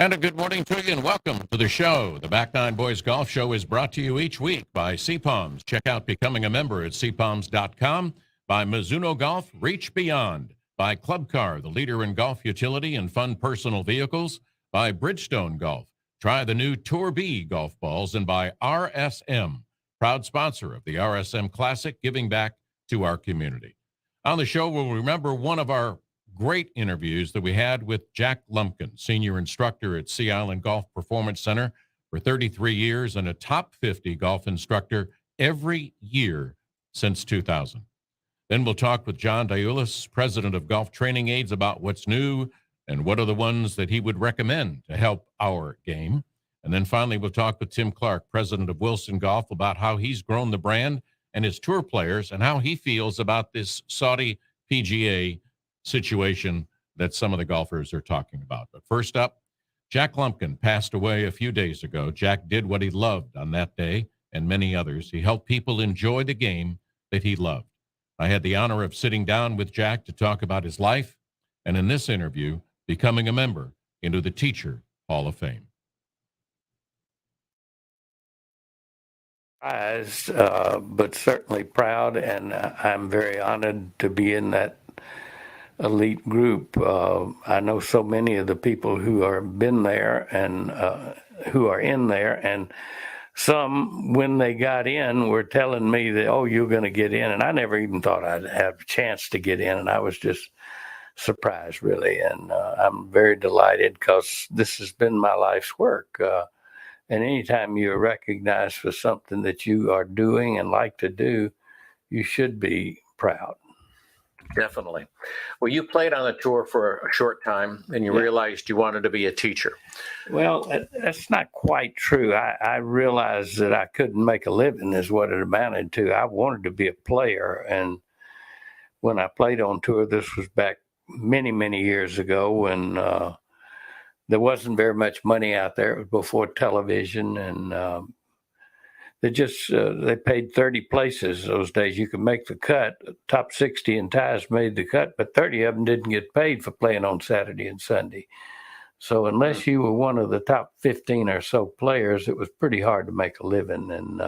And a good morning to you and welcome to the show. The Back Nine Boys Golf Show is brought to you each week by CPOMS. Check out becoming a member at cpoms.com. By Mizuno Golf, reach beyond. By Club Car, the leader in golf utility and fun personal vehicles. By Bridgestone Golf, try the new Tour B golf balls. And by RSM, proud sponsor of the RSM Classic, giving back to our community. On the show, we'll remember one of our great interviews that we had with Jack Lumpkin, senior instructor at Sea Island Golf Performance Center for 33 years and a top 50 golf instructor every year since 2000. Then we'll talk with John Diulis, president of Golf Training Aids, about what's new and what are the ones that he would recommend to help our game. And then finally, we'll talk with Tim Clark, president of Wilson Golf, about how he's grown the brand and his tour players and how he feels about this Saudi PGA situation that some of the golfers are talking about. But first up, Jack Lumpkin passed away a few days ago. Jack did what he loved on that day and many others. He helped people enjoy the game that he loved. I had the honor of sitting down with Jack to talk about his life and in this interview, becoming a member into the Teacher Hall of Fame. But certainly proud, and I'm very honored to be in that elite group. I know so many of the people who are been there and who are in there, and some, when they got in, were telling me that, oh, you're going to get in, and I never even thought I'd have a chance to get in, and I was just surprised, really, and I'm very delighted because this has been my life's work. And anytime you're recognized for something that you are doing and like to do, you should be proud. Definitely. Well, you played on the tour for a short time and you realized you wanted to be a teacher. Well, that's not quite true. I realized that I couldn't make a living is what it amounted to. I wanted to be a player. And when I played on tour, this was back many, many years ago when there wasn't very much money out there. It was before television, and they paid 30 places those days. You could make the cut. Top 60 in ties made the cut, but 30 of them didn't get paid for playing on Saturday and Sunday. So unless you were one of the top 15 or so players, it was pretty hard to make a living. And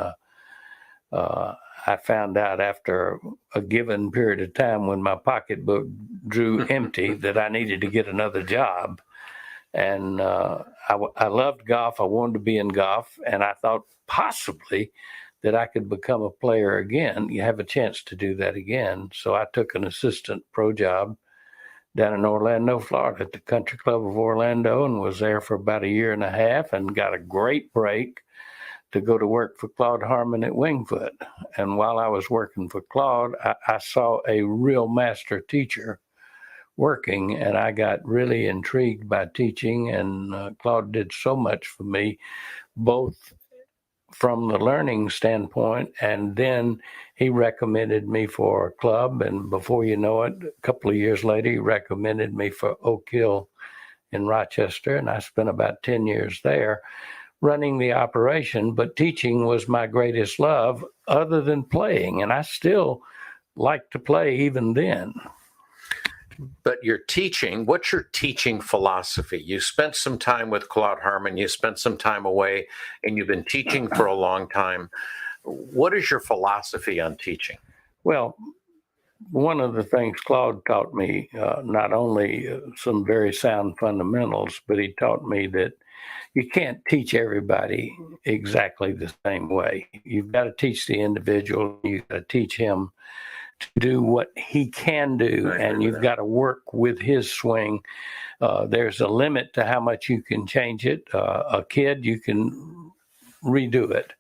I found out after a given period of time when my pocketbook drew empty that I needed to get another job. And I loved golf. I wanted to be in golf. And I thought possibly that I could become a player again. You have a chance to do that again. So I took an assistant pro job down in Orlando, Florida at the Country Club of Orlando, and was there for about a year and a half and got a great break to go to work for Claude Harmon at Wingfoot. And while I was working for Claude, I saw a real master teacher working, and I got really intrigued by teaching, and Claude did so much for me, both from the learning standpoint, and then he recommended me for a club, and before you know it, a couple of years later, he recommended me for Oak Hill in Rochester, and I spent about 10 years there running the operation, but teaching was my greatest love other than playing, and I still like to play even then. But you're teaching. What's your teaching philosophy? You spent some time with Claude Harmon. You spent some time away, and you've been teaching for a long time. What is your philosophy on teaching? Well, one of the things Claude taught me, not only some very sound fundamentals, but he taught me that you can't teach everybody exactly the same way. You've got to teach the individual. You've got to teach him to do what he can do, and you've got to work with his swing. There's a limit to how much you can change it. A kid, you can redo it,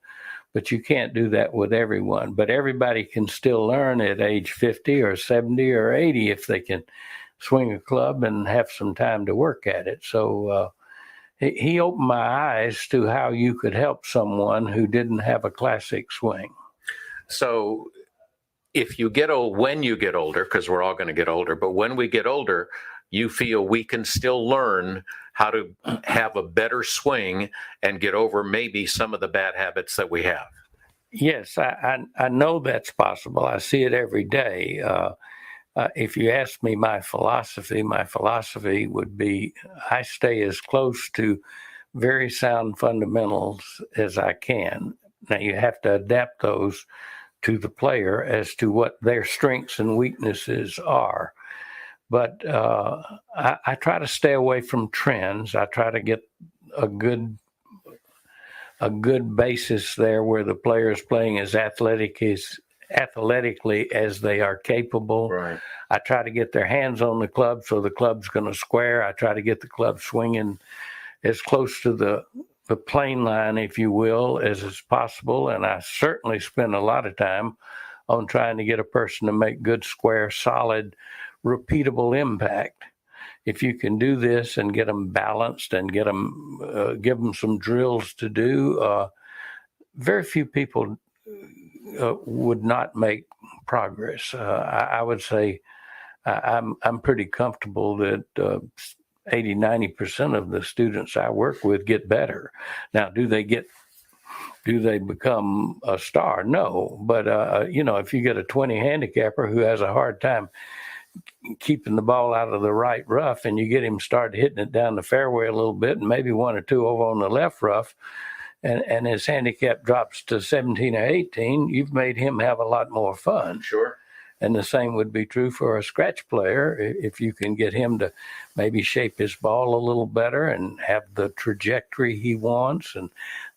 but you can't do that with everyone. But everybody can still learn at age 50 or 70 or 80 if they can swing a club and have some time to work at it. So he opened my eyes to how you could help someone who didn't have a classic swing. So if you get old, when you get older, because we're all going to get older, but when we get older, you feel we can still learn how to have a better swing and get over maybe some of the bad habits that we have. Yes, I know that's possible. I see it every day. If you ask me my philosophy would be I stay as close to very sound fundamentals as I can. Now, you have to adapt those to the player as to what their strengths and weaknesses are. But I try to stay away from trends. I try to get a good basis there where the player is playing as athletically as they are capable. Right. I try to get their hands on the club so the club's going to square. I try to get the club swinging as close to the plane line, if you will, as is possible. And I certainly spend a lot of time on trying to get a person to make good, square, solid, repeatable impact. If you can do this and get them balanced and get them, give them some drills to do, very few people would not make progress. I would say I'm pretty comfortable that 80-90% of the students I work with get better. Now, do they become a star? No, but if you get a 20 handicapper who has a hard time keeping the ball out of the right rough, and you get him started hitting it down the fairway a little bit, and maybe one or two over on the left rough, and his handicap drops to 17 or 18, you've made him have a lot more fun. Sure. And the same would be true for a scratch player. If you can get him to maybe shape his ball a little better and have the trajectory he wants and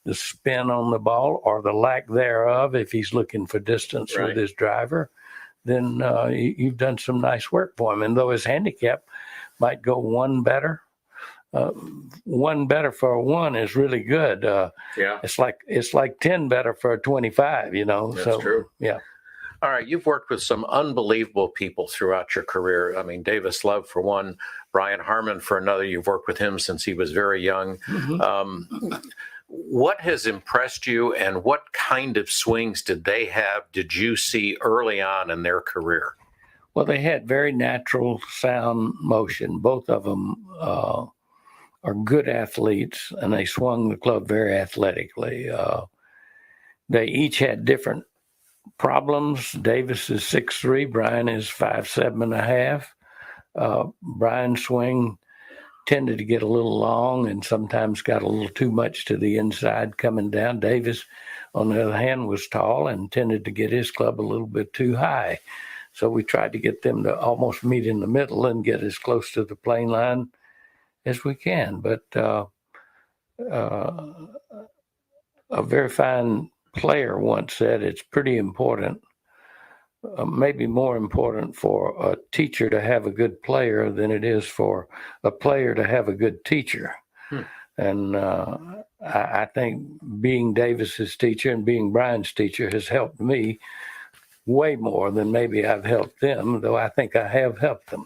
the spin on the ball or the lack thereof, if he's looking for distance with his driver, then you've done some nice work for him. And though his handicap might go one better for a one is really good. It's like 10 better for a 25, That's true. Yeah. All right, you've worked with some unbelievable people throughout your career. I mean, Davis Love for one, Brian Harmon for another. You've worked with him since he was very young. Mm-hmm. What has impressed you, and what kind of swings did you see early on in their career? Well, they had very natural, sound motion. Both of them are good athletes, and they swung the club very athletically. They each had different problems. Davis is 6'3", Brian is 5'7.5". Brian's swing tended to get a little long and sometimes got a little too much to the inside coming down. Davis, on the other hand, was tall and tended to get his club a little bit too high. So we tried to get them to almost meet in the middle and get as close to the plane line as we can. But a very fine player once said it's pretty important, maybe more important for a teacher to have a good player than it is for a player to have a good teacher. And I think being Davis's teacher and being Brian's teacher has helped me way more than maybe I've helped them, though I think I have helped them.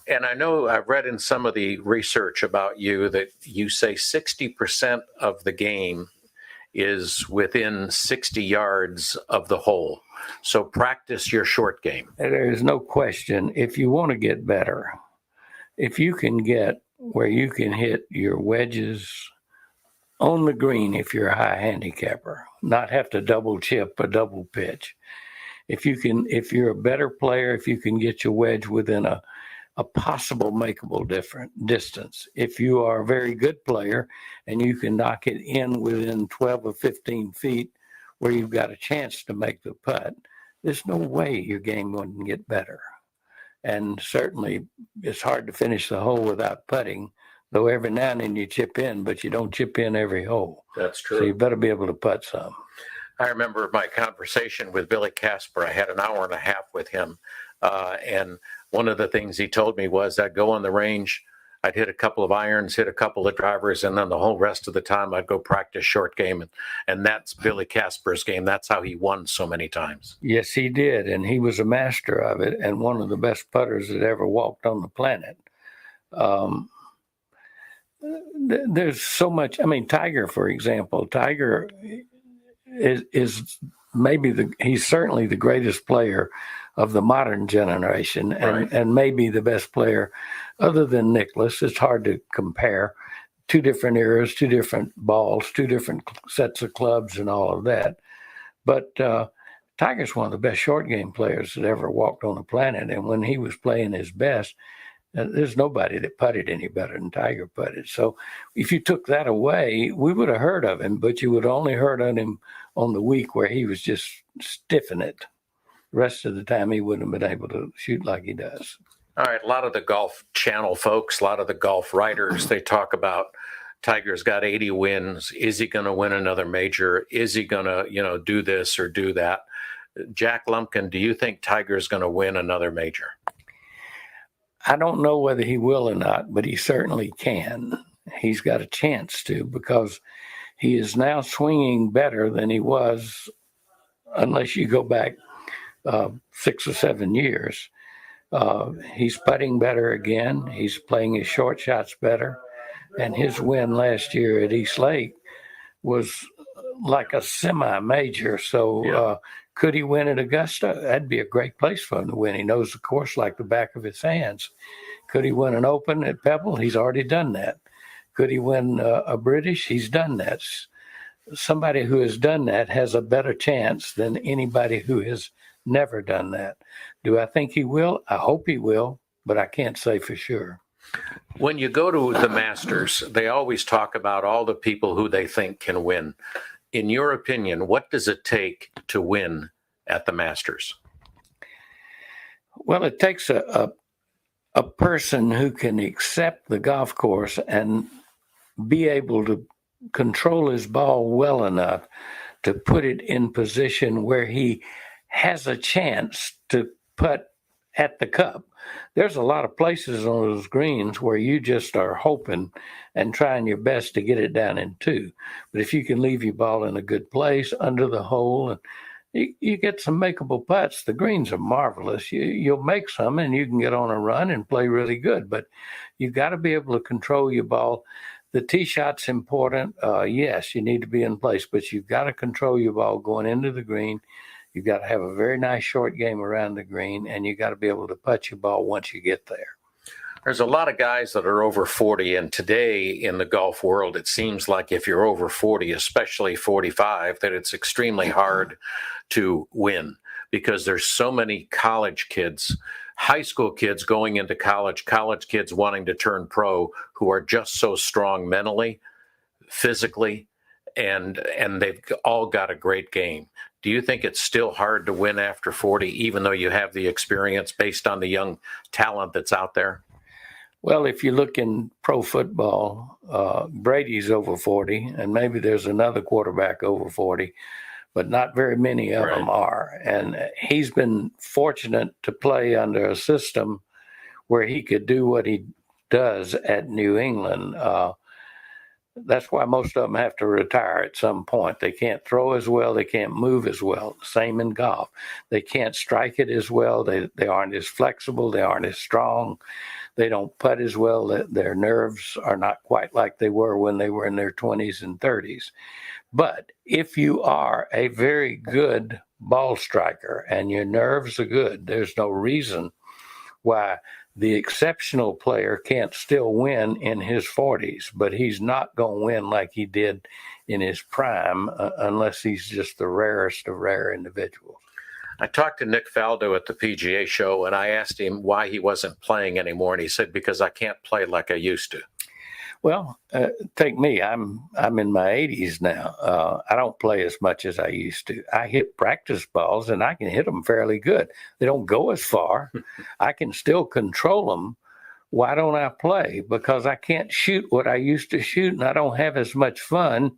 And I know I've read in some of the research about you that you say 60% of the game is within 60 yards of the hole. So practice your short game. There is no question. If you want to get better, if you can get where you can hit your wedges on the green, if you're a high handicapper, not have to double chip or double pitch. If you're a better player, if you can get your wedge within a possible makeable distance. If you are a very good player and you can knock it in within 12 or 15 feet where you've got a chance to make the putt, there's no way your game wouldn't get better. And certainly it's hard to finish the hole without putting, though every now and then you chip in, but you don't chip in every hole. That's true. So you better be able to putt some. I remember my conversation with Billy Casper. I had an hour and a half with him. And one of the things he told me was I'd go on the range, I'd hit a couple of irons, hit a couple of drivers, and then the whole rest of the time I'd go practice short game. And that's Billy Casper's game. That's how he won so many times. Yes, he did. And he was a master of it and one of the best putters that ever walked on the planet. There's so much. I mean, Tiger, for example, Tiger is he's certainly the greatest player of the modern generation and maybe the best player other than Nicklaus. It's hard to compare. Two different eras, two different balls, two different sets of clubs and all of that. But Tiger's one of the best short game players that ever walked on the planet. And when he was playing his best, there's nobody that putted any better than Tiger putted. So if you took that away, we would have heard of him, but you would only heard of him on the week where he was just stiffing it. The rest of the time, he wouldn't have been able to shoot like he does. All right. A lot of the Golf Channel folks, a lot of the golf writers, they talk about Tiger's got 80 wins. Is he going to win another major? Is he going to, do this or do that? Jack Lumpkin, do you think Tiger's going to win another major? I don't know whether he will or not, but he certainly can. He's got a chance to, because he is now swinging better than he was, unless you go back 6 or 7 years. He's putting better again. He's playing his short shots better. And his win last year at East Lake was like a semi-major. So could he win at Augusta? That'd be a great place for him to win. He knows the course like the back of his hands. Could he win an Open at Pebble? He's already done that. Could he win a British? He's done that. Somebody who has done that has a better chance than anybody who has never done that. Do I think he will? I hope he will, but I can't say for sure. When you go to the Masters, they always talk about all the people who they think can win. In your opinion, what does it take to win at the Masters? Well, it takes a person who can accept the golf course and be able to control his ball well enough to put it in position where he has a chance to putt at the cup. There's a lot of places on those greens where you just are hoping and trying your best to get it down in 2. But if you can leave your ball in a good place under the hole, and you get some makeable putts, the greens are marvelous. You'll make some and you can get on a run and play really good. But you've got to be able to control your ball. The tee shot's important. Yes, you need to be in place, but you've got to control your ball going into the green. You've got to have a very nice short game around the green, and you got to be able to putt your ball once you get there. There's a lot of guys that are over 40, and today in the golf world, it seems like if you're over 40, especially 45, that it's extremely hard to win because there's so many college kids, high school kids going into college kids wanting to turn pro who are just so strong mentally, physically, and they've all got a great game. Do you think it's still hard to win after 40, even though you have the experience based on the young talent that's out there? Well, if you look in pro football, Brady's over 40, and maybe there's another quarterback over 40, but not very many of them are. And he's been fortunate to play under a system where he could do what he does at New England. That's why most of them have to retire at some point. They can't throw as well. They can't move as well. Same in golf. They can't strike it as well. They aren't as flexible. They aren't as strong. They don't putt as well. Their nerves are not quite like they were when they were in their 20s and 30s. But if you are a very good ball striker and your nerves are good, there's no reason why the exceptional player can't still win in his 40s, but he's not going to win like he did in his prime unless he's just the rarest of rare individuals. I talked to Nick Faldo at the PGA show, and I asked him why he wasn't playing anymore, and he said, because I can't play like I used to. Well, take me. I'm in my 80s now. I don't play as much as I used to. I hit practice balls, and I can hit them fairly good. They don't go as far. I can still control them. Why don't I play? Because I can't shoot what I used to shoot, and I don't have as much fun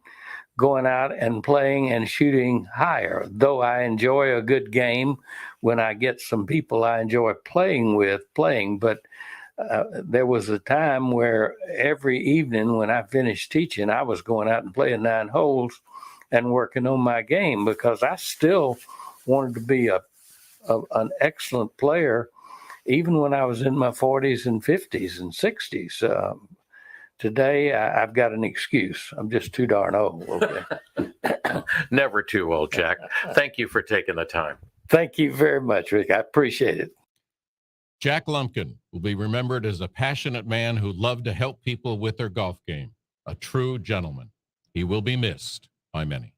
going out and playing and shooting higher. Though I enjoy a good game when I get some people I enjoy playing, but there was a time where every evening when I finished teaching, I was going out and playing 9 holes and working on my game because I still wanted to be an excellent player, even when I was in my 40s and 50s and 60s. Today, I've got an excuse. I'm just too darn old. Okay? Never too old, Jack. Thank you for taking the time. Thank you very much, Rick. I appreciate it. Jack Lumpkin will be remembered as a passionate man who loved to help people with their golf game, a true gentleman. He will be missed by many.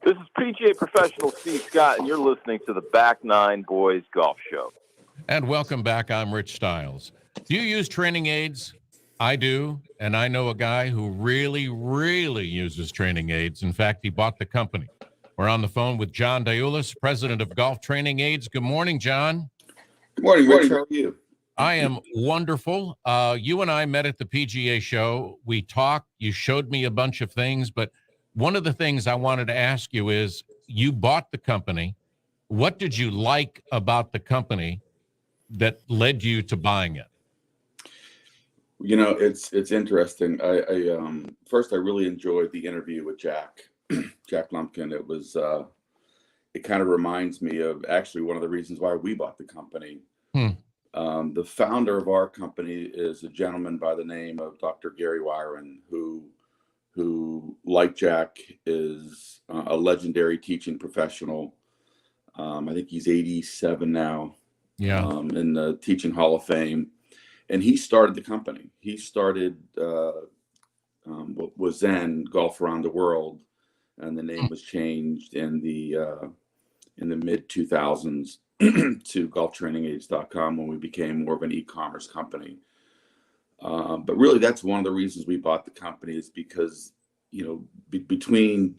This is PGA professional Steve Scott, and you're listening to the Back Nine Boys Golf Show. And welcome back. I'm Rich Stiles. Do you use training aids? I do, and I know a guy who really, really uses training aids. In fact, he bought the company. We're on the phone with John Diulis, president of Golf Training Aids. Good morning, John. Good morning, Rich. How are you? I am wonderful. You and I met at the PGA show. We talked. You showed me a bunch of things, but one of the things I wanted to ask you is, you bought the company. What did you like about the company that led you to buying it? You know, it's interesting. I first, I really enjoyed the interview with Jack Lumpkin. It was it kind of reminds me of actually one of the reasons why we bought the company. The founder of our company is a gentleman by the name of Dr. Gary Wyron, who, like Jack, is a legendary teaching professional. I think he's 87 now. Yeah. In the Teaching Hall of Fame. And he started the company. He started what was then Golf Around the World, and the name was changed in the mid 2000s to golftrainingaids.com when we became more of an e-commerce company. But really, that's one of the reasons we bought the company, is because, you know, between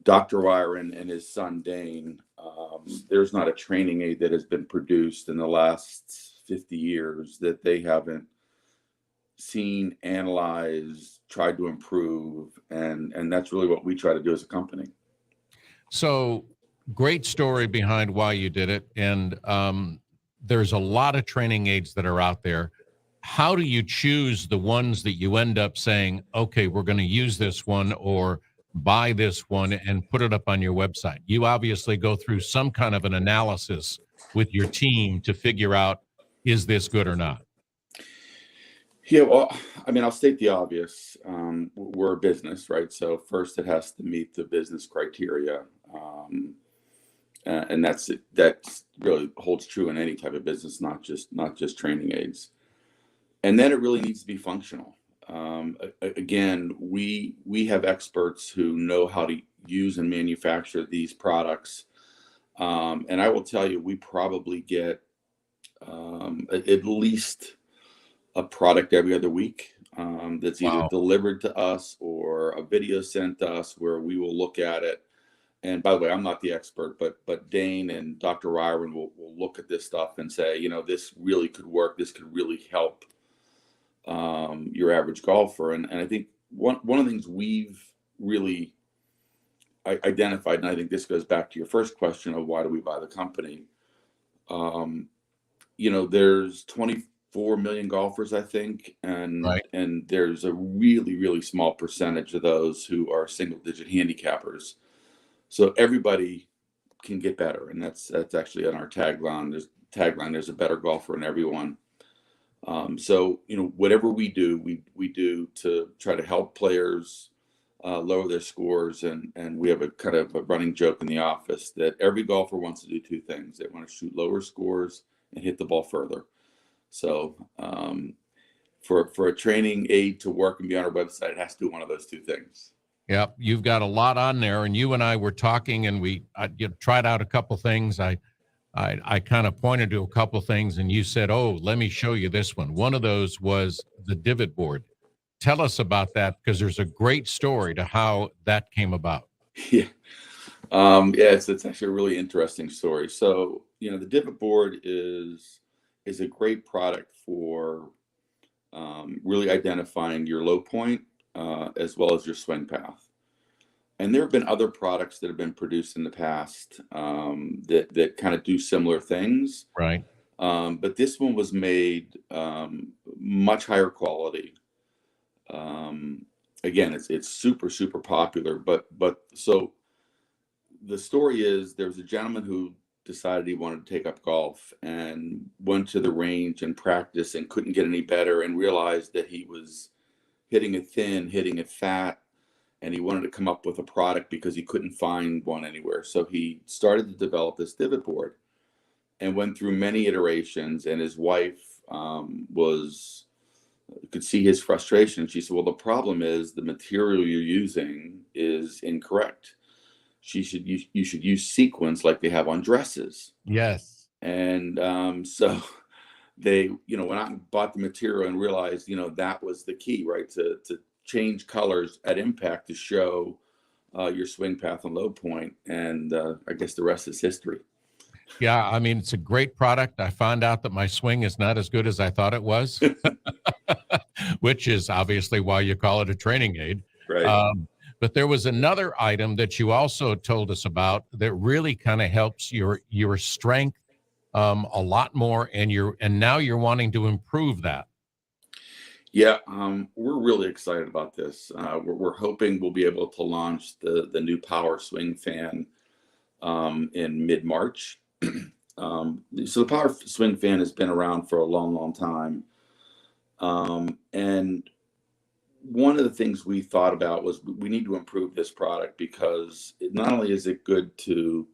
Dr. Wyron and his son Dane, there's not a training aid that has been produced in the last 50 years that they haven't seen, analyzed, tried to improve, and that's really what we try to do as a company. So, great story behind why you did it, and there's a lot of training aids that are out there. How do you choose the ones that you end up saying, okay, we're going to use this one, or buy this one and put it up on your website? You obviously go through some kind of an analysis with your team to figure out, is this good or not? Yeah, well, I mean, I'll state the obvious. We're a business, right? So first, it has to meet the business criteria, and that's really holds true in any type of business, not just training aids. And then it really needs to be functional. Again, we have experts who know how to use and manufacture these products, and I will tell you, we probably get at least a product every other week that's either delivered to us or a video sent to us where we will look at it and by the way, I'm not the expert, but Dane and Dr. Ryron will look at this stuff and say, this really could work. This could really help your average golfer. And I think one of the things we've really identified, and I think this goes back to your first question of why do we buy the company? There's 24 million golfers, I think, and Right. and there's a really, really small percentage of those who are single-digit handicappers. So everybody can get better, and that's actually on our tagline. There's a better golfer in everyone. So whatever we do, we do to try to help players lower their scores, and we have a kind of a running joke in the office that every golfer wants to do two things. They want to shoot lower scores and hit the ball further. So for a training aid to work and be on our website, it has to do one of those two things. Yeah, you've got a lot on there, and you and I were talking, and we tried out a couple things. I kind of pointed to a couple things, and you said, "Oh, let me show you this one." One of those was the Divot Board. Tell us about that, because there's a great story to how that came about. Yeah. It's actually a really interesting story. So, the Divot Board is a great product for really identifying your low point as well as your swing path. And there have been other products that have been produced in the past that kind of do similar things. Right. But this one was made much higher quality. Again, it's super, super popular. But so the story is there was a gentleman who decided he wanted to take up golf and went to the range and practiced and couldn't get any better, and realized that he was hitting it thin, hitting it fat, and he wanted to come up with a product because he couldn't find one anywhere. So he started to develop this Divot Board and went through many iterations, and his wife could see his frustration. She said, well, the problem is the material you're using is incorrect. You should use sequins like they have on dresses. Yes. And so they, went out and bought the material and realized, that was the key, right? To change colors at impact to show your swing path and low point. And I guess the rest is history. Yeah, I mean, it's a great product. I found out that my swing is not as good as I thought it was, which is obviously why you call it a training aid. Right. But there was another item that you also told us about that really kind of helps your strength a lot more, and now you're wanting to improve that. Yeah, we're really excited about this. We're hoping we'll be able to launch the new Power Swing Fan in mid-March. So the Power Swing Fan has been around for a long, long time. And one of the things we thought about was we need to improve this product, because not only is it good to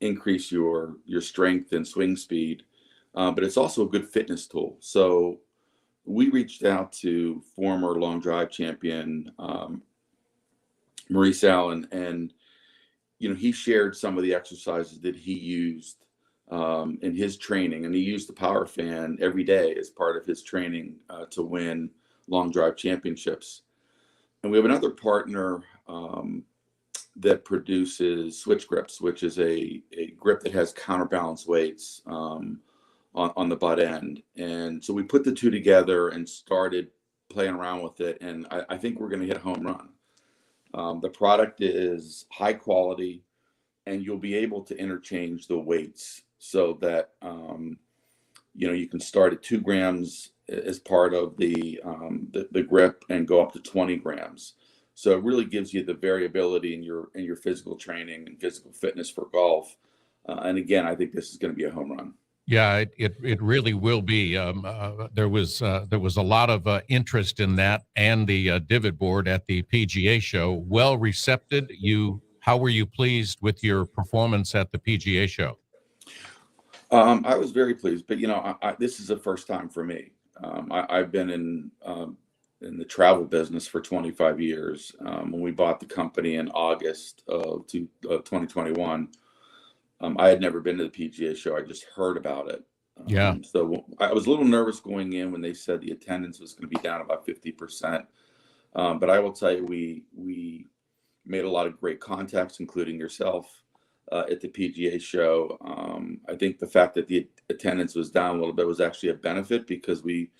increase your strength and swing speed, but it's also a good fitness tool. So we reached out to former long drive champion Maurice Allen, and he shared some of the exercises that he used in his training, and he used the Power Fan every day as part of his training to win long drive championships. And we have another partner that produces switch grips, which is a grip that has counterbalance weights on the butt end. And so we put the two together and started playing around with it, and I think we're going to hit a home run. The product is high quality, and you'll be able to interchange the weights so that you can start at 2 grams as part of the grip and go up to 20 grams. So it really gives you the variability in your physical training and physical fitness for golf. And again, I think this is going to be a home run. Yeah, it really will be. There was a lot of interest in that and the Divot Board at the PGA show. Well received. How were you pleased with your performance at the PGA show? I was very pleased, but this is the first time for me. I've been in the travel business for 25 years. When we bought the company in August of 2021, I had never been to the PGA show. I just heard about it. Yeah. So I was a little nervous going in when they said the attendance was going to be down about 50%. But I will tell you, we made a lot of great contacts, including yourself, at the PGA show. I think the fact that the attendance was down a little bit was actually a benefit, because we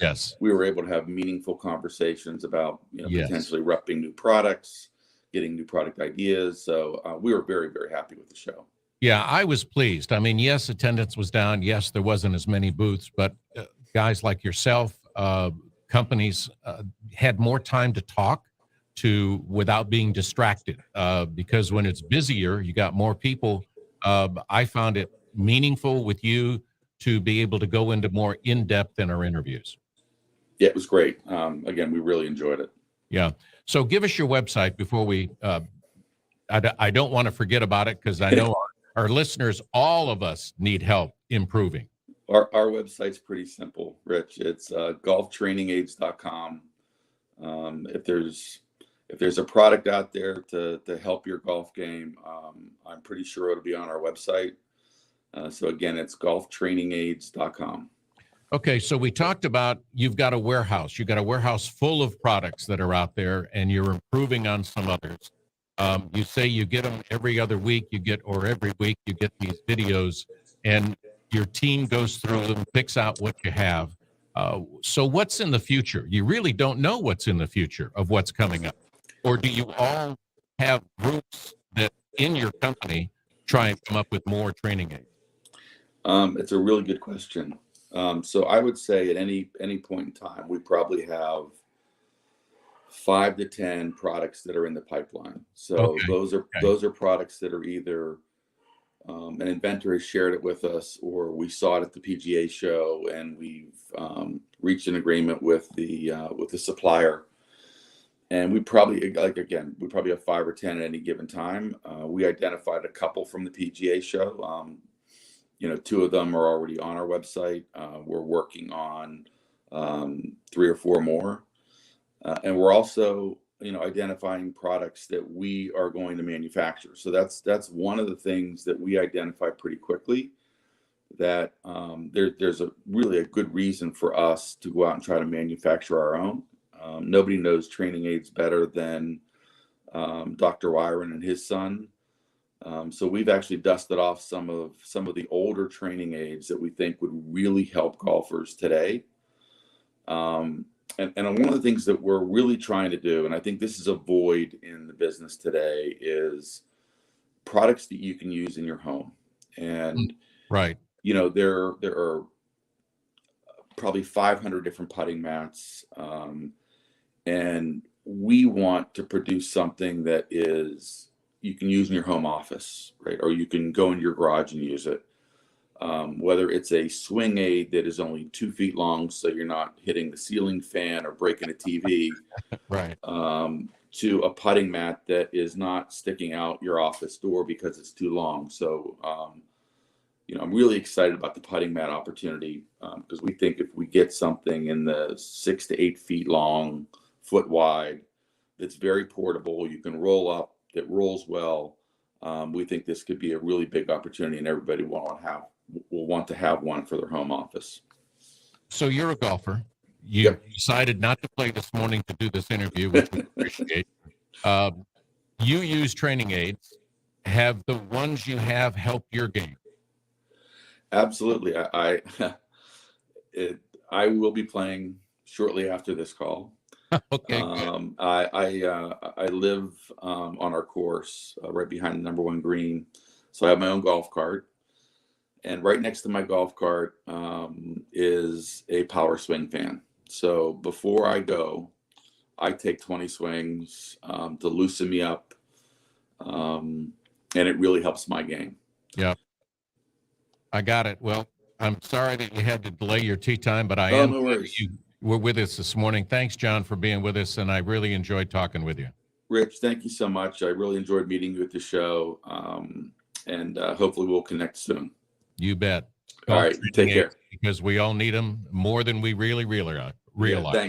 were able to have meaningful conversations about, potentially repping new products, getting new product ideas. So we were very, very happy with the show. Yeah, I was pleased. I mean, yes, attendance was down. Yes, there wasn't as many booths, but guys like yourself, companies had more time to talk to without being distracted, because when it's busier, you got more people. I found it meaningful with you to be able to go into more in-depth in our interviews. Yeah, it was great. Again, we really enjoyed it. Yeah. So give us your website before we, I don't want to forget about it, because I know our listeners, all of us, need help improving. Our website's pretty simple, Rich. It's golftrainingaids.com. If there's a product out there to help your golf game, I'm pretty sure it'll be on our website. So again, it's golftrainingaids.com. Okay, so we talked about you've got a warehouse. You've got a warehouse full of products that are out there, and you're improving on some others. You say you get them every other week, or every week you get these videos, and your team goes through them, picks out what you have. So what's in the future? You really don't know what's in the future of what's coming up. Or do you all have groups that in your company try and come up with more training aids? It's a really good question. So I would say at any point in time, we probably have 5 to 10 products that are in the pipeline. So those are products that are either an inventor has shared it with us, or we saw it at the PGA show and we've reached an agreement with the supplier. And we probably have 5 or 10 at any given time. We identified a couple from the PGA show. 2 of them are already on our website. We're working on 3 or 4 more. And we're also, identifying products that we are going to manufacture. So that's one of the things that we identify pretty quickly, that there's a good reason for us to go out and try to manufacture our own. Nobody knows training aids better than Dr. Wyron and his son. So we've actually dusted off some of the older training aids that we think would really help golfers today. And one of the things that we're really trying to do, and I think this is a void in the business today, is products that you can use in your home. And right, there are probably 500 different putting mats, and we want to produce something that is you can use in your home office, right? Or you can go into your garage and use it. Whether it's a swing aid that is only 2 feet long, so you're not hitting the ceiling fan or breaking a TV, right, to a putting mat that is not sticking out your office door because it's too long. So, I'm really excited about the putting mat opportunity, because we think if we get something in the 6 to 8 feet long, foot wide, that's very portable, you can roll up, that rolls well. We think this could be a really big opportunity, and everybody will want to have one for their home office. So you're a golfer. You decided not to play this morning to do this interview, which we appreciate. You use training aids. Have the ones you have helped your game? Absolutely. I will be playing shortly after this call. Okay. I live on our course right behind the number 1 green. So I have my own golf cart. And right next to my golf cart is a power swing fan. So before I go, I take 20 swings to loosen me up. And it really helps my game. Yeah. I got it. Well, I'm sorry that you had to delay your tee time, but no worries. You were with us this morning. Thanks, John, for being with us. And I really enjoyed talking with you. Rich, thank you so much. I really enjoyed meeting you at the show. And hopefully we'll connect soon. You bet. All right. Take care. Because we all need them more than we really realize. Yeah,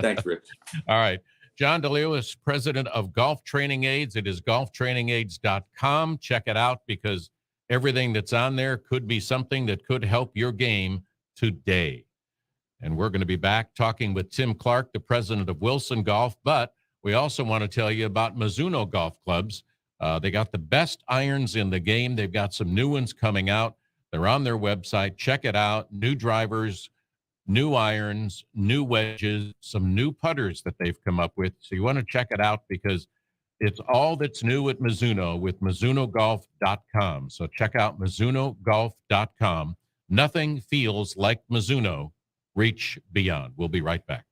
thanks, Rich. All right. John DeLeo is president of Golf Training Aids. It is golftrainingaids.com. Check it out, because everything that's on there could be something that could help your game today. And we're going to be back talking with Tim Clark, the president of Wilson Golf. But We also want to tell you about Mizuno Golf Clubs. They got the best irons in the game. They've got some new ones coming out. They're on their website. Check it out. New drivers, new irons, new wedges, some new putters that they've come up with. So you want to check it out because it's all that's new at Mizuno with MizunoGolf.com. So check out MizunoGolf.com. Nothing feels like Mizuno. Reach beyond. We'll be right back.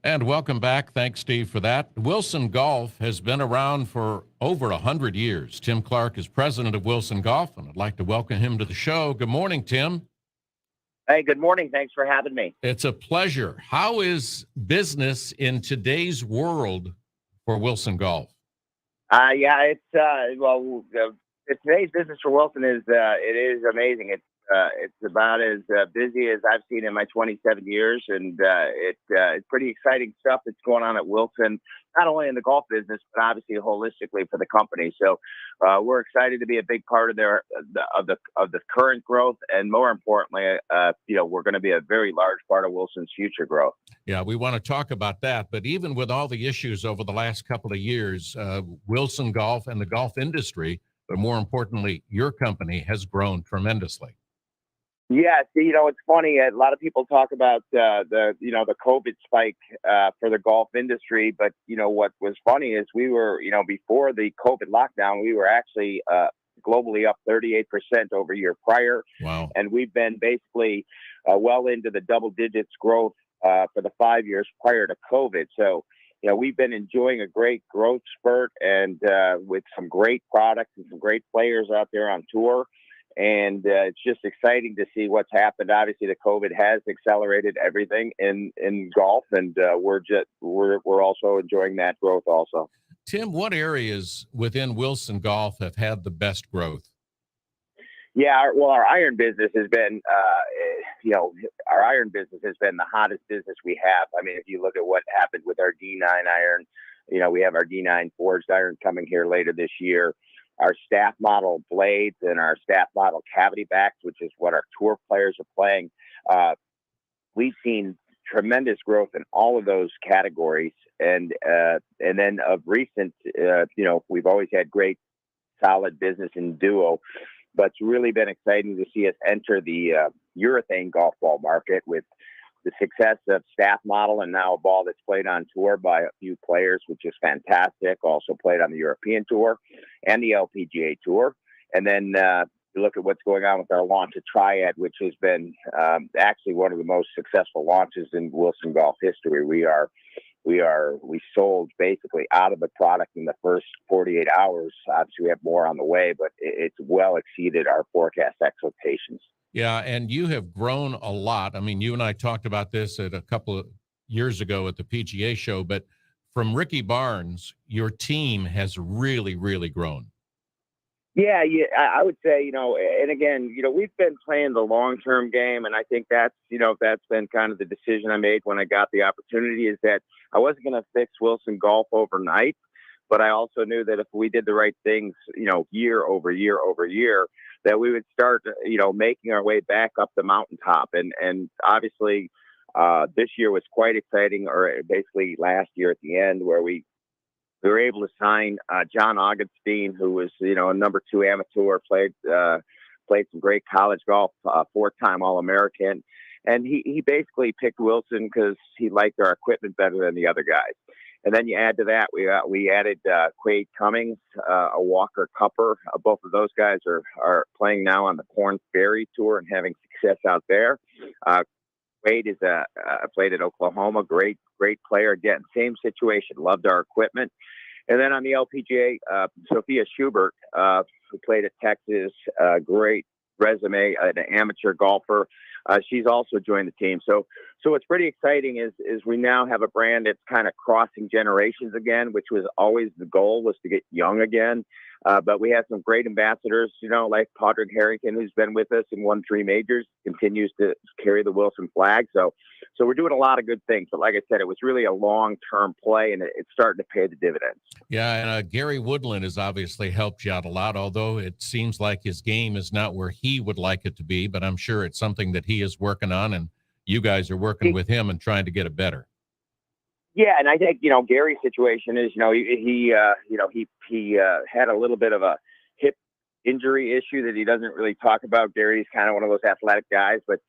And welcome back. Thanks, Steve, for that. Wilson Golf has been around for over 100 years. Tim Clark is president of Wilson Golf, and I'd like to welcome him to the show. Good morning, Tim. Hey, good morning. Thanks for having me. It's a pleasure. How is business in today's world for Wilson Golf? Today's business for Wilson is it is amazing. It's about as busy as I've seen in my 27 years, and it's pretty exciting stuff that's going on at Wilson, not only in the golf business, but obviously holistically for the company. So we're excited to be a big part of the current growth, and more importantly, we're going to be a very large part of Wilson's future growth. Yeah, we want to talk about that. But even with all the issues over the last couple of years, Wilson Golf and the golf industry, but more importantly, your company has grown tremendously. Yeah, it's funny. A lot of people talk about the COVID spike for the golf industry, but what was funny is we were, before the COVID lockdown, we were actually globally up 38% over year prior. Wow! And we've been basically well into the double digits growth for the 5 years prior to COVID. So we've been enjoying a great growth spurt, and with some great products and some great players out there on tour. And it's just exciting to see what's happened. Obviously, the COVID has accelerated everything in golf, and we're also enjoying that growth also. Tim, what areas within Wilson Golf have had the best growth? Yeah, our iron business has been, our iron business has been the hottest business we have. I mean, if you look at what happened with our D9 iron, we have our D9 forged iron coming here later this year. Our staff model blades and our staff model cavity backs, which is what our tour players are playing. We've seen tremendous growth in all of those categories. And then of recent, we've always had great, solid business in duo, but it's really been exciting to see us enter the urethane golf ball market with the success of staff model, and now a ball that's played on tour by a few players, which is fantastic. Also played on the European Tour and the LPGA Tour. And then you look at what's going on with our launch of Triad, which has been actually one of the most successful launches in Wilson Golf history. We sold basically out of the product in the first 48 hours. Obviously, we have more on the way, but it's well exceeded our forecast expectations. Yeah, and you have grown a lot. I mean, you and I talked about this at a couple of years ago at the PGA show, but from Ricky Barnes, your team has really, really grown. Yeah, I would say, and again, we've been playing the long-term game, and I think that's been kind of the decision I made when I got the opportunity, is that I wasn't going to fix Wilson Golf overnight, but I also knew that if we did the right things, year over year over year, that we would start, making our way back up the mountaintop. And obviously, this year was quite exciting, or basically last year at the end, where we were able to sign John Augustine, who was, a number 2 amateur, played some great college golf, 4-time All-American. And he basically picked Wilson because he liked our equipment better than the other guys. And then you add to that, we added Quade Cummings, a Walker Cupper. Both of those guys are playing now on the Korn Ferry Tour and having success out there. Quade is played at Oklahoma, great player. Again, same situation, loved our equipment. And then on the LPGA, Sophia Schubert, who played at Texas, great resume, an amateur golfer. She's also joined the team. So what's pretty exciting is we now have a brand that's kind of crossing generations again, which was always the goal, was to get young again. But we have some great ambassadors, like Padraig Harrington, who's been with us and won 3 majors, continues to carry the Wilson flag. So we're doing a lot of good things. But like I said, it was really a long-term play, and it's starting to pay the dividends. Yeah, and Gary Woodland has obviously helped you out a lot, although it seems like his game is not where he would like it to be. But I'm sure it's something that he is working on, and you guys are working with him and trying to get it better. Yeah, and I think Gary's situation is he had a little bit of a hip injury issue that he doesn't really talk about. Gary's kind of one of those athletic guys, but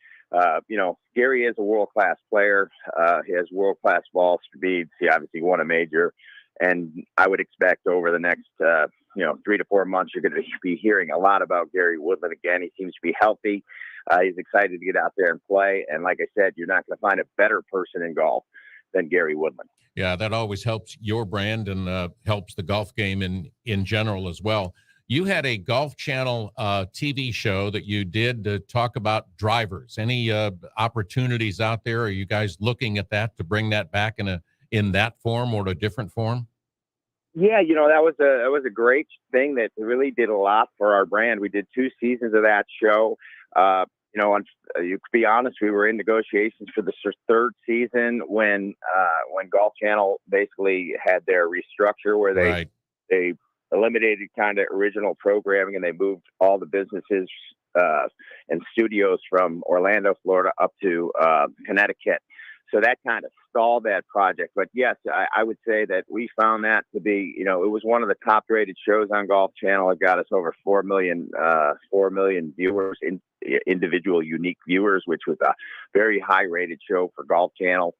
Gary is a world-class player. He has world-class ball speeds. He obviously won a major, and I would expect over the next 3 to 4 months you're going to be hearing a lot about Gary Woodland again. He seems to be healthy. He's excited to get out there and play, and like I said, you're not going to find a better person in golf than Gary Woodland. Yeah, that always helps your brand and helps the golf game in general as well. You had a Golf Channel TV show that you did to talk about drivers. Any opportunities out there? Are you guys looking at that to bring that back in that form or a different form? Yeah, that was a great thing that really did a lot for our brand. We did 2 seasons of that show. You could be honest, we were in negotiations for the 3rd season when Golf Channel basically had their restructure where they eliminated kind of original programming and they moved all the businesses and studios from Orlando, Florida, up to Connecticut. So that kind of stalled that project. But yes, I would say that we found that to be, it was one of the top rated shows on Golf Channel. It got us over 4 million viewers, individual unique viewers, which was a very high rated show for Golf Channel.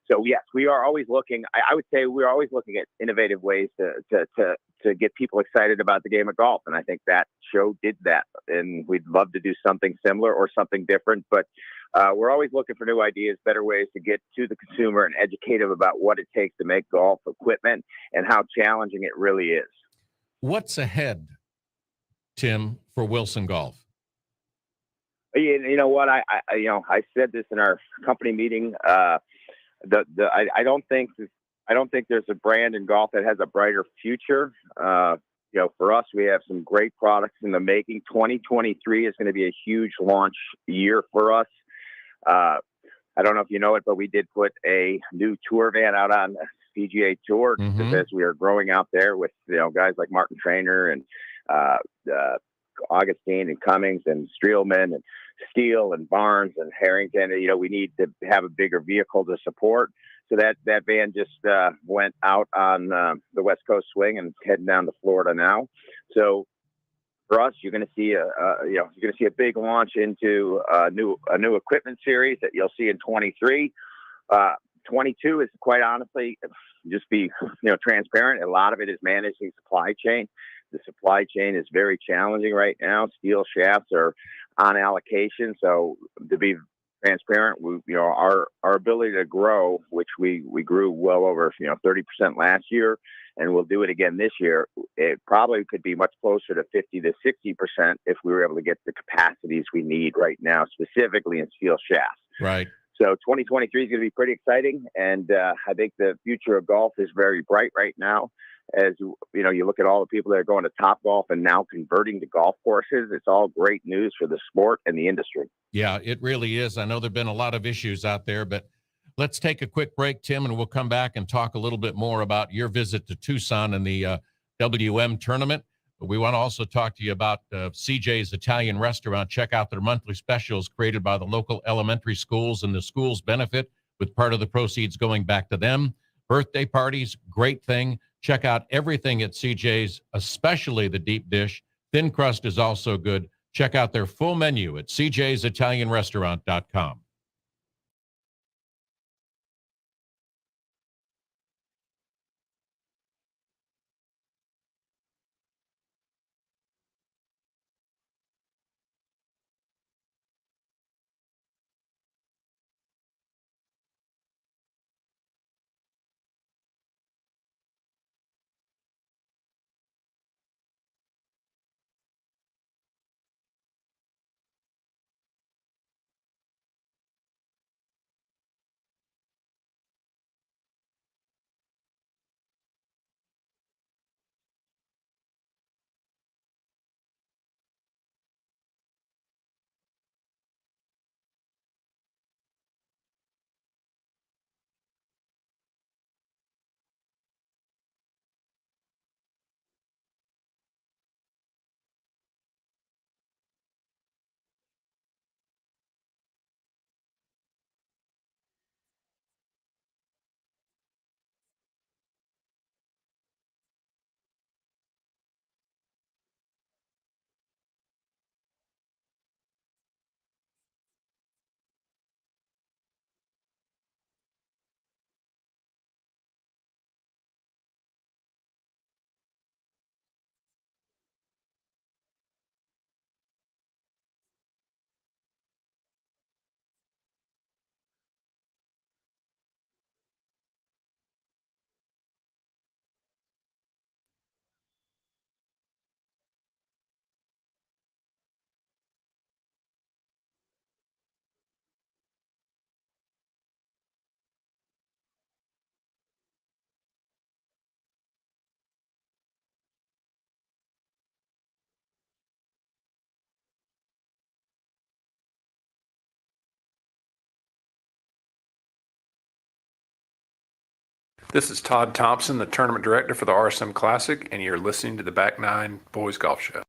So yes, we are always looking. I would say we're always looking at innovative ways to get people excited about the game of golf, and I think that show did that. And we'd love to do something similar or something different, but we're always looking for new ideas, better ways to get to the consumer and educate them about what it takes to make golf equipment and how challenging it really is. What's ahead, Tim, for Wilson Golf? You know what? I said this in our company meeting. I don't think there's a brand in golf that has a brighter future. For us, we have some great products in the making. 2023 is going to be a huge launch year for us. I don't know if you know it, but we did put a new tour van out on the PGA Tour as we are growing out there with guys like Martin Trainer and Augustine and Cummings and Streelman and Steele and Barnes and Harrington. We need to have a bigger vehicle to support. So that van just went out on the West Coast swing and heading down to Florida now. So for us, you're going to see a big launch into a new equipment series that you'll see in 23. 22 is quite honestly, just be transparent. A lot of it is managing supply chain. The supply chain is very challenging right now. Steel shafts are on allocation. So to be transparent, our ability to grow, which we grew well over 30% last year, and we'll do it again this year. It probably could be much closer to 50 to 60% if we were able to get the capacities we need right now, specifically in steel shafts. Right. So 2023 is going to be pretty exciting, and I think the future of golf is very bright right now. As you look at all the people that are going to Topgolf and now converting to golf courses, it's all great news for the sport and the industry. Yeah, it really is. I know there've been a lot of issues out there, but let's take a quick break, Tim, and we'll come back and talk a little bit more about your visit to Tucson and the WM tournament. But we want to also talk to you about CJ's Italian Restaurant. Check out their monthly specials created by the local elementary schools, and the schools benefit with part of the proceeds going back to them. Birthday parties, great thing. Check out everything at CJ's, especially the deep dish. Thin crust is also good. Check out their full menu at cjsitalianrestaurant.com. This is Todd Thompson, the tournament director for the RSM Classic, and you're listening to the Back Nine Boys Golf Show.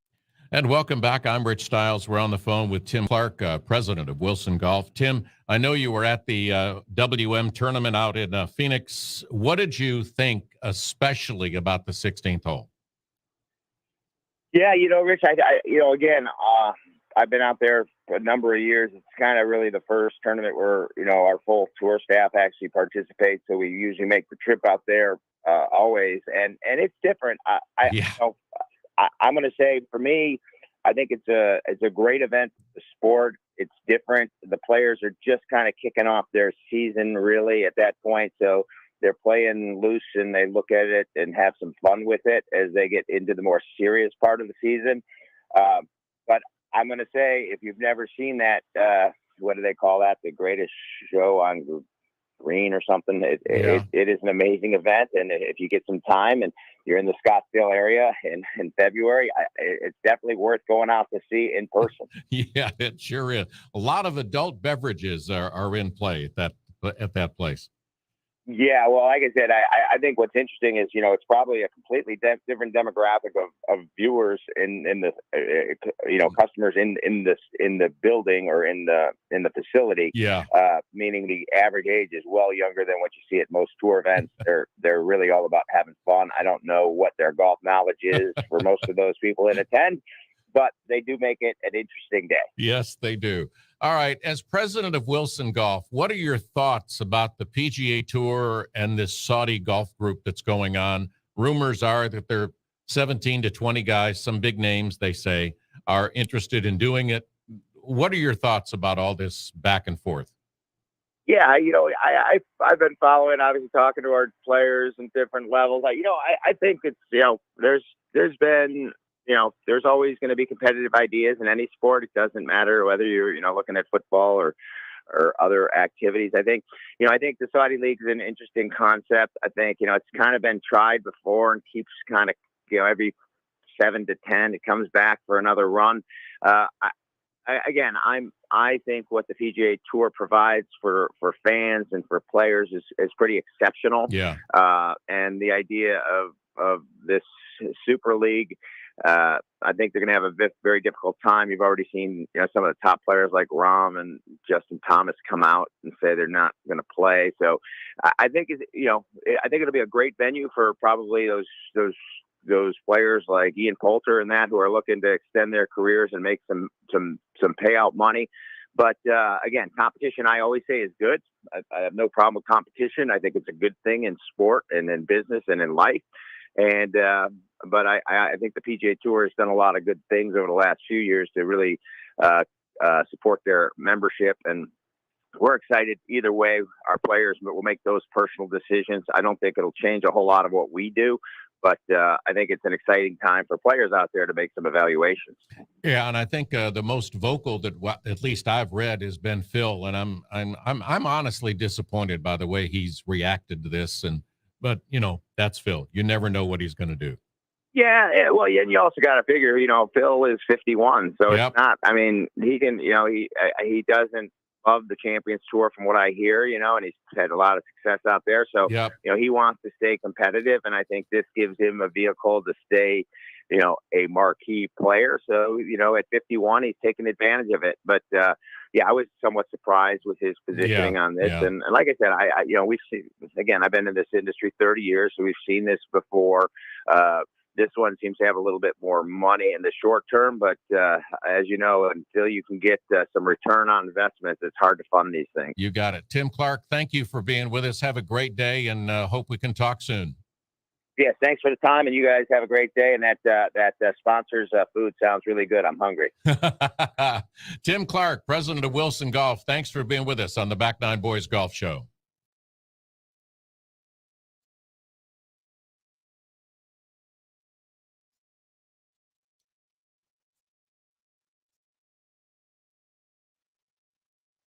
And welcome back. I'm Rich Stiles. We're on the phone with Tim Clark, president of Wilson Golf. Tim, I know you were at the WM tournament out in Phoenix. What did you think especially about the 16th hole? Yeah, Rich, again, I've been out there for a number of years. It's kind of really the first tournament where, our full tour staff actually participates. So we usually make the trip out there always. And it's different. I'm going to say for me, I think it's a great event for the sport. It's different. The players are just kind of kicking off their season really at that point. So they're playing loose and they look at it and have some fun with it as they get into the more serious part of the season. But I'm going to say, if you've never seen that, what do they call that? The greatest show on green or something. It is an amazing event. And if you get some time and you're in the Scottsdale area in February, it's definitely worth going out to see in person. Yeah, it sure is. A lot of adult beverages are in play at that place. Yeah, well, like I said, I think what's interesting is, it's probably a completely different demographic of viewers in the, customers in the building or in the facility. Yeah. Meaning the average age is well younger than what you see at most tour events. They're really all about having fun. I don't know what their golf knowledge is for most of those people that attend, but they do make it an interesting day. Yes, they do. All right. As president of Wilson Golf, what are your thoughts about the PGA Tour and this Saudi golf group that's going on? Rumors are that there are 17 to 20 guys, some big names, they say, are interested in doing it. What are your thoughts about all this back and forth? Yeah, I've been following, obviously talking to our players in different levels. I think it's, there's been, there's always going to be competitive ideas in any sport. It doesn't matter whether you're, looking at football or other activities. I think the Saudi League is an interesting concept. I think, it's kind of been tried before and keeps kind of, every 7 to 10, it comes back for another run. I think what the PGA Tour provides for fans and for players is pretty exceptional. Yeah. And the idea of this Super League, I think they're going to have a very difficult time. You've already seen, some of the top players like Rahm and Justin Thomas come out and say they're not going to play. So I think I think it'll be a great venue for probably those players like Ian Poulter and that who are looking to extend their careers and make some payout money. But again, competition, I always say, is good. I have no problem with competition. I think it's a good thing in sport and in business and in life. And but I think the PGA Tour has done a lot of good things over the last few years to really support their membership. And we're excited either way. Our players will make those personal decisions. I don't think it'll change a whole lot of what we do. But I think it's an exciting time for players out there to make some evaluations. Yeah, and I think the most vocal that at least I've read has been Phil, and I'm honestly disappointed by the way he's reacted to this. But that's Phil. You never know what he's going to do. Yeah, well, and you also got to figure, Phil is 51, so Yep. It's not. I mean, he can, he doesn't love the Champions Tour from what I hear, and he's had a lot of success out there. So, Yep. He wants to stay competitive, and I think this gives him a vehicle to stay, a marquee player. So, at 51, he's taking advantage of it. But I was somewhat surprised with his positioning on this. Yeah. And like I said, we've seen, again, I've been in this industry 30 years, so we've seen this before. This one seems to have a little bit more money in the short term, but as you know, until you can get some return on investments, it's hard to fund these things. You got it. Tim Clark, thank you for being with us. Have a great day, and hope we can talk soon. Yes, thanks for the time, and you guys have a great day. And that sponsors food sounds really good. I'm hungry. Tim Clark, president of Wilson Golf, thanks for being with us on the Back Nine Boys Golf Show.